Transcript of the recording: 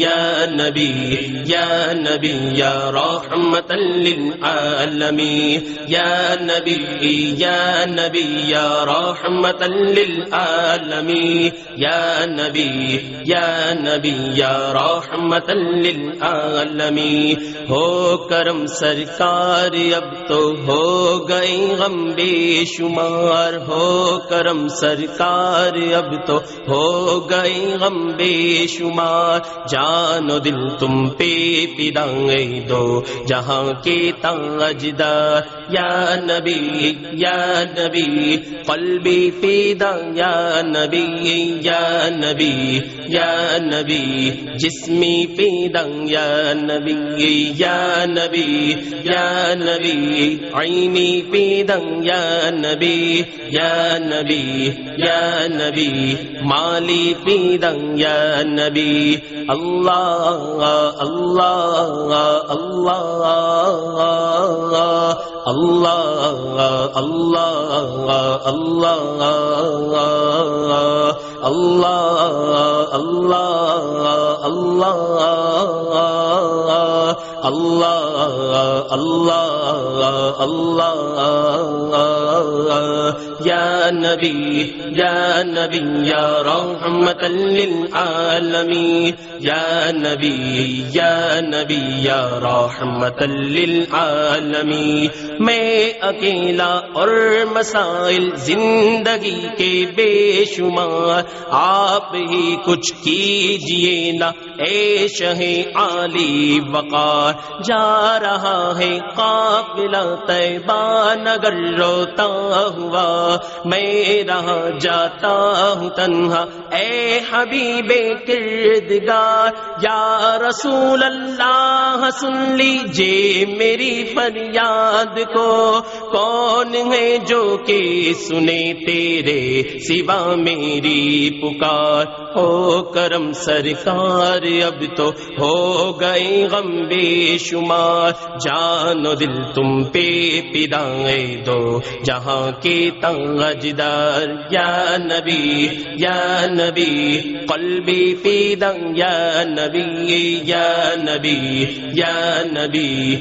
یا نبی یا نبی یا رحمت للعالمین یا نبی یا نبی یا رحمت للعالمین یا نبی یا نبی یا رحمت للعالمین ہو کرم سرکار اب تو ہو گئے غم بے شمار ہو کرم سرکار اب تو ہو گئے غم بے شمار جان و دل تم پہ فدائے دو جہاں کے تاجدار یا نبی یا نبی قلبی فدا یا نبی یا نبی یا نبی جسمی فدا یا نبی یا نبی یا نبی عینی فدا یا نبی یا نبی یا نبی مالی فدا یا نبی اللہ اللہ اللہ اللہ اللہ اللہ اللہ اللہ اللہ اللہ اللہ یا نبی یا نبی یا رحمت للعالمین یا نبی یا نبی یا رحمت للعالمین میں اکیلا اور مسائل زندگی کے بے شمار آپ ہی کچھ کیجئے نا اے شہ عالی وقار جا رہا ہے قافلہ طیبہ نگر روتا ہوا میں رہا جاتا ہوں تنہا اے حبیب کردگار یا رسول اللہ سن لیجئے میری فریاد کو کون ہے جو کہ سنے تیرے سوا میری پکار ہو کرم سرکار اب تو ہو گئے غم بے شمار جان و دل تم پہ فدائے دو جہاں کے تاجدار یا نبی یا نبی قلبی فدا یا نبی یا نبی یا نبی